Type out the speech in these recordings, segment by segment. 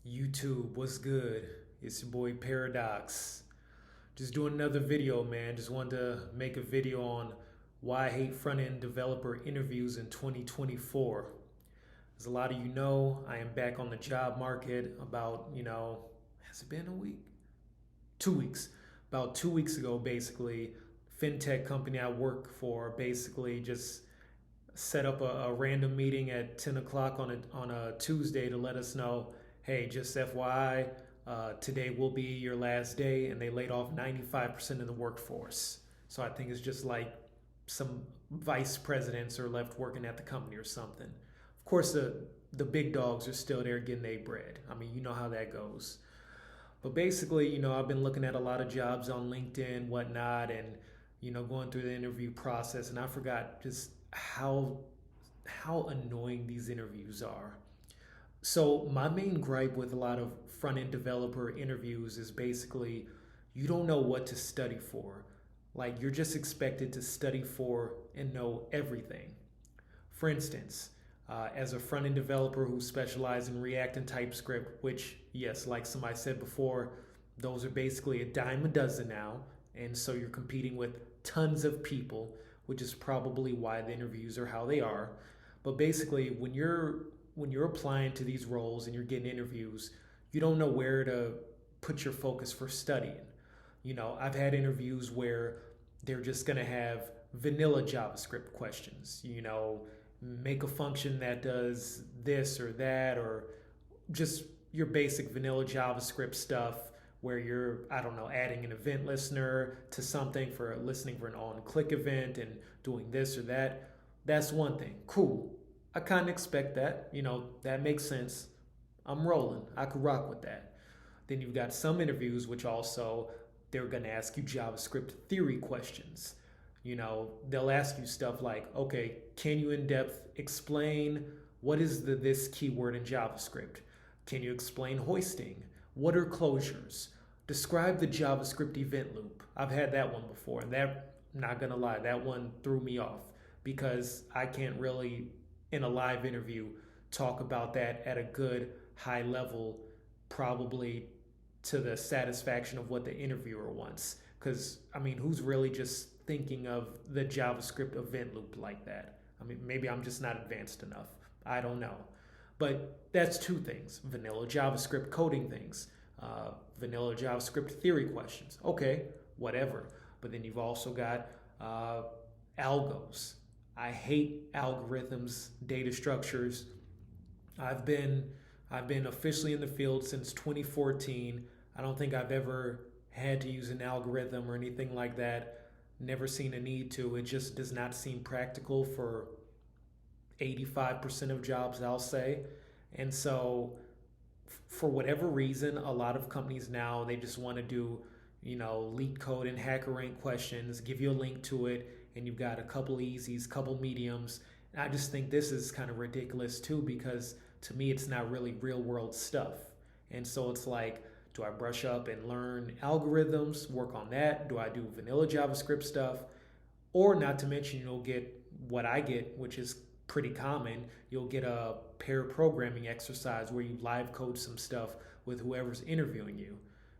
YouTube, what's good? It's your boy Paradox. Just doing another video, man. Just wanted to make a video on why I hate front end developer interviews in 2024. As a lot of you know, I am back on the job market about, has it been a week? 2 weeks. About 2 weeks ago, basically, fintech company I work for basically just set up a random meeting at 10 o'clock on a Tuesday to let us know, hey, just FYI, today will be your last day, and they laid off 95% of the workforce. So I think it's just like some vice presidents are left working at the company or something. Of course, the big dogs are still there getting their bread. I mean, you know how that goes. But basically, I've been looking at a lot of jobs on LinkedIn, whatnot, and going through the interview process, and I forgot just how annoying these interviews are. So my main gripe with a lot of front end developer interviews is basically you don't know what to study for. Like you're just expected to study for and know everything. For instance, as a front end developer who specializes in React and TypeScript, which, yes, like somebody said before, those are basically a dime a dozen now. And so you're competing with tons of people, which is probably why the interviews are how they are. But basically, when you're applying to these roles and you're getting interviews, you don't know where to put your focus for studying. I've had interviews where they're just going to have vanilla JavaScript questions, make a function that does this or that, or just your basic vanilla JavaScript stuff where you're, I don't know, adding an event listener to something for listening for an on click event and doing this or that. That's one thing. Cool. I kind of expect that. That makes sense. I'm rolling. I could rock with that. Then you've got some interviews which also they're going to ask you JavaScript theory questions. They'll ask you stuff like, okay, can you in depth explain what is the this keyword in JavaScript? Can you explain hoisting? What are closures? Describe the JavaScript event loop. I've had that one before, and that, not gonna lie, that one threw me off because I can't really, in a live interview, talk about that at a good high level, probably to the satisfaction of what the interviewer wants. Because, I mean, who's really just thinking of the JavaScript event loop like that? I mean, maybe I'm just not advanced enough. I don't know. But that's two things: vanilla JavaScript coding things, vanilla JavaScript theory questions. Okay, whatever. But then you've also got algos. I hate algorithms, data structures. I've been I've been officially in the field since 2014. I don't think I've ever had to use an algorithm or anything like that. Never seen a need to. It just does not seem practical for 85% of jobs, I'll say. And so, for whatever reason, a lot of companies now they just want to do, leak code and hacker rank questions, give you a link to it, and you've got a couple easies, couple mediums. And I just think this is kind of ridiculous too because to me it's not really real world stuff. And so it's like, do I brush up and learn algorithms, work on that? Do I do vanilla JavaScript stuff? Or not to mention, you'll get what I get, which is pretty common. You'll get a pair programming exercise where you live code some stuff with whoever's interviewing you.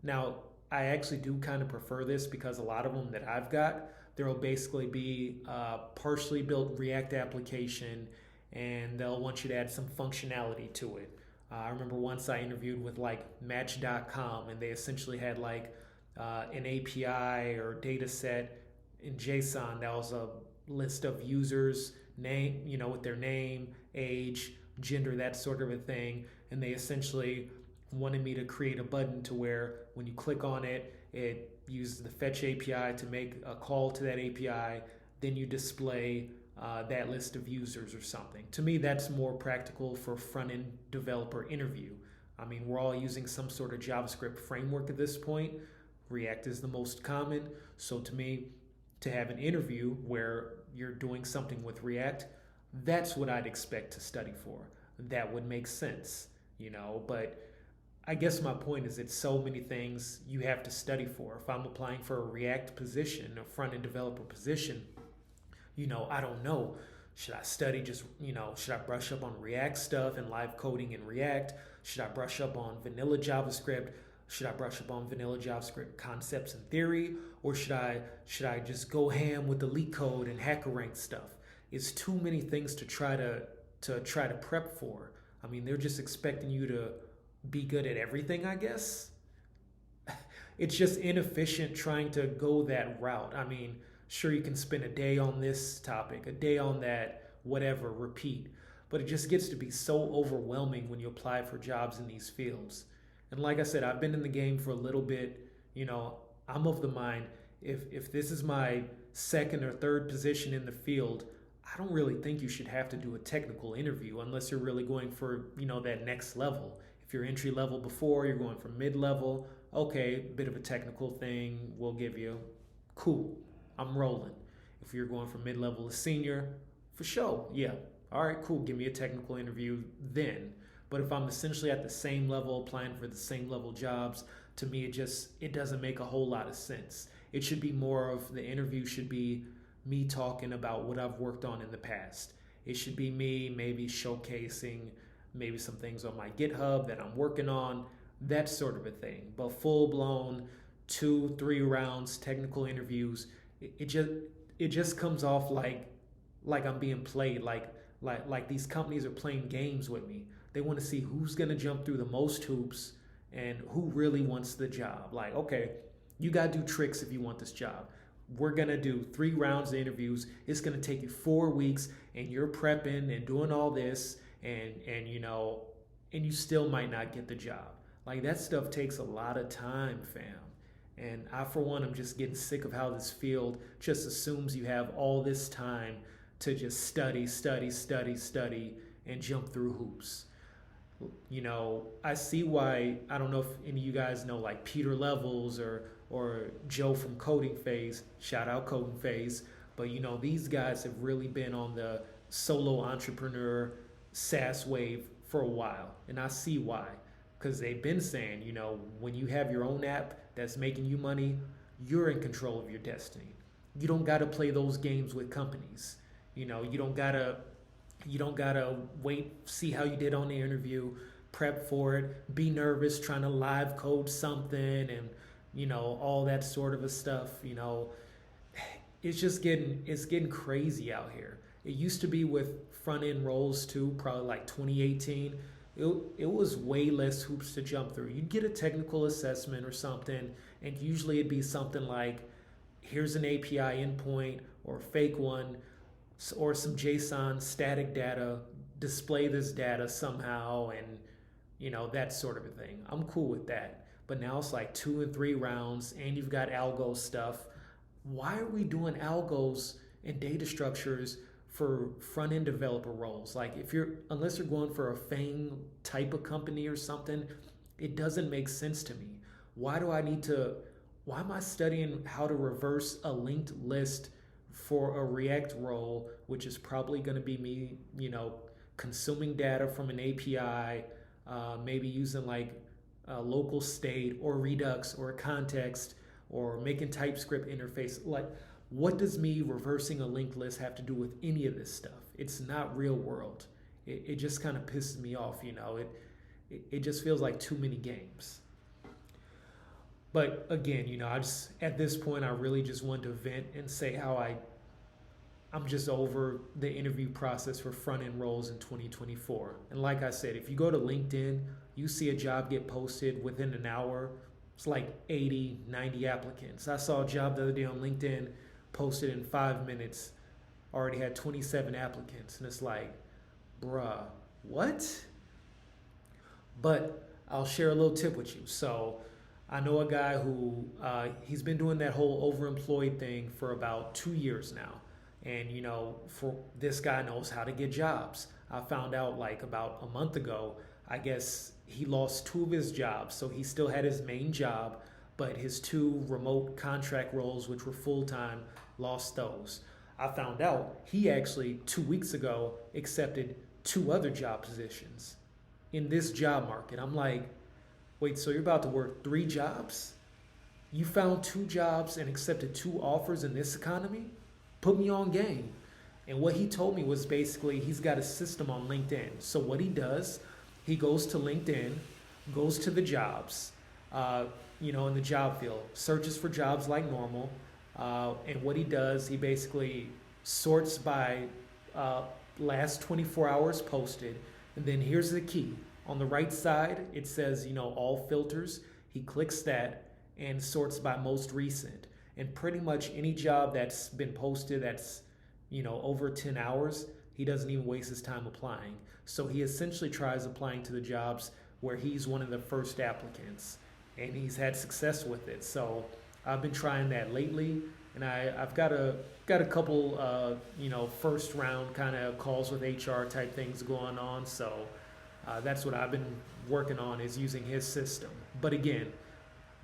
Now, I actually do kind of prefer this because a lot of them that I've got, there will basically be a partially built React application and they'll want you to add some functionality to it. I remember once I interviewed with like Match.com and they essentially had like an API or data set in JSON that was a list of users, name, with their name, age, gender, that sort of a thing. And they essentially wanted me to create a button to where when you click on it, it uses the fetch API to make a call to that API. Then you display that list of users or something. To me, that's more practical for front-end developer interview. I mean, we're all using some sort of JavaScript framework at this point. React is the most common. So to me, to have an interview where you're doing something with React, that's what I'd expect to study for. That would make sense, but I guess my point is it's so many things you have to study for. If I'm applying for a React position, a front-end developer position, I don't know. Should I study just, should I brush up on React stuff and live coding in React? Should I brush up on vanilla JavaScript? Should I brush up on vanilla JavaScript concepts and theory? Or should I just go ham with the leak code and hacker rank stuff? It's too many things to prep for. I mean, they're just expecting you to be good at everything, I guess. It's just inefficient trying to go that route. I mean, sure, you can spend a day on this topic, a day on that, whatever, repeat. But it just gets to be so overwhelming when you apply for jobs in these fields. And like I said, I've been in the game for a little bit. I'm of the mind, if this is my second or third position in the field, I don't really think you should have to do a technical interview unless you're really going for, that next level. If you're entry level before, you're going for mid level, okay, bit of a technical thing we'll give you. Cool, I'm rolling. If you're going from mid level to senior, for sure, yeah. All right, cool, give me a technical interview then. But if I'm essentially at the same level, applying for the same level jobs, to me it doesn't make a whole lot of sense. It should be more of the interview should be me talking about what I've worked on in the past. It should be me maybe showcasing maybe some things on my GitHub that I'm working on, that sort of a thing. But full blown 2-3 rounds technical interviews, it just comes off like I'm being played, like these companies are playing games with me. They want to see who's going to jump through the most hoops and who really wants the job. Like, okay, you got to do tricks if you want this job. We're going to do 3 rounds of interviews. It's going to take you 4 weeks and you're prepping and doing all this and you still might not get the job. Like, that stuff takes a lot of time, fam. And I, for one, am just getting sick of how this field just assumes you have all this time to just study, and jump through hoops. I see why. I don't know if any of you guys know like Peter Levels or Joe from Coding Phase. Shout out Coding Phase. But these guys have really been on the solo entrepreneur SaaS wave for a while, and I see why. Because they've been saying, when you have your own app that's making you money, you're in control of your destiny. You don't got to play those games with companies. You don't gotta wait, see how you did on the interview, prep for it, be nervous trying to live code something and all that sort of a stuff. It's getting crazy out here. It used to be with front end roles too, probably like 2018. It was way less hoops to jump through. You'd get a technical assessment or something, and usually it'd be something like, here's an API endpoint or a fake one, or some JSON static data, display this data somehow, and that sort of a thing. I'm cool with that. But now it's like 2 and 3 rounds, and you've got algo stuff. Why are we doing algos and data structures for front-end developer roles? Like, unless you're going for a FANG type of company or something, it doesn't make sense to me. Why am I studying how to reverse a linked list for a React role, which is probably going to be me, consuming data from an API, maybe using like a local state or Redux or a context or making TypeScript interface. Like, what does me reversing a linked list have to do with any of this stuff? It's not real world. It just kind of pisses me off, It just feels like too many games. But again, at this point, I really just want to vent and say how I'm just over the interview process for front-end roles in 2024. And like I said, if you go to LinkedIn, you see a job get posted within an hour, it's like 80, 90 applicants. I saw a job the other day on LinkedIn, posted in 5 minutes, already had 27 applicants. And it's like, bruh, what? But I'll share a little tip with you. So I know a guy who he's been doing that whole overemployed thing for about 2 years now. And, for this guy knows how to get jobs. I found out like about a month ago, I guess he lost 2 of his jobs. So he still had his main job, but his 2 remote contract roles, which were full-time, lost those. I found out he actually 2 weeks ago accepted 2 other job positions in this job market. I'm like, wait, so you're about to work 3 jobs? You found 2 jobs and accepted 2 offers in this economy? Put me on game. And what he told me was basically he's got a system on LinkedIn. So what he does, he goes to LinkedIn, goes to the jobs, in the job field, searches for jobs like normal. And what he does, he basically sorts by last 24 hours posted. And then here's the key. On the right side, it says, all filters. He clicks that and sorts by most recent. And pretty much any job that's been posted that's, over 10 hours, he doesn't even waste his time applying. So he essentially tries applying to the jobs where he's one of the first applicants. And he's had success with it. So I've been trying that lately. And I've got a couple first round kind of calls with HR type things going on. So that's what I've been working on, is using his system. But again,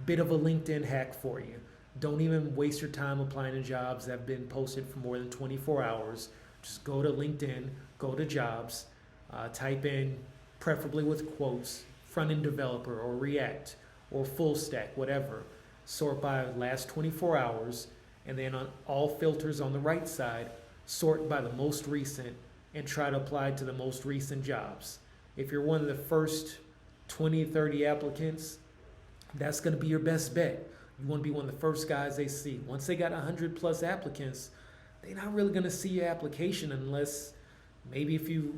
bit of a LinkedIn hack for you. Don't even waste your time applying to jobs that have been posted for more than 24 hours. Just go to LinkedIn, go to jobs, type in, preferably with quotes, front-end developer or React or full stack, whatever. Sort by last 24 hours, and then on all filters on the right side, sort by the most recent and try to apply to the most recent jobs. If you're one of the first 20, 30 applicants, that's going to be your best bet. You want to be one of the first guys they see. Once they got 100 plus applicants, they're not really going to see your application unless maybe if you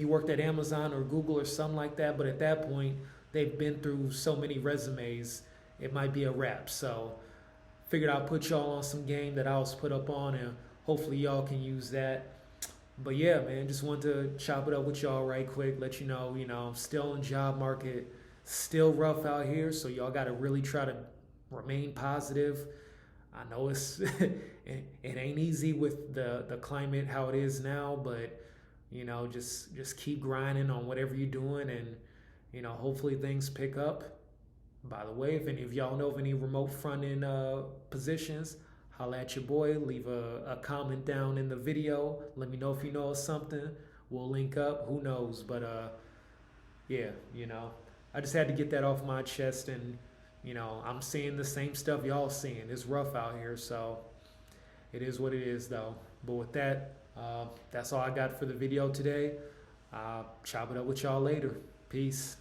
worked at Amazon or Google or something like that. But at that point, they've been through so many resumes, it might be a wrap. So figured I'll put y'all on some game that I was put up on, and hopefully y'all can use that. But yeah, man, just wanted to chop it up with y'all right quick, let you know, I'm still in the job market, still rough out here, so y'all got to really try to remain positive. I know it ain't easy with the climate how it is now, but just keep grinding on whatever you're doing, and hopefully things pick up. By the way, if any of y'all know of any remote front-end positions, holla at your boy. Leave a comment down in the video. Let me know if you know of something. We'll link up. Who knows? But yeah, I just had to get that off my chest, and I'm seeing the same stuff y'all seeing. It's rough out here, so it is what it is, though. But with that, that's all I got for the video today. Chop it up with y'all later. Peace.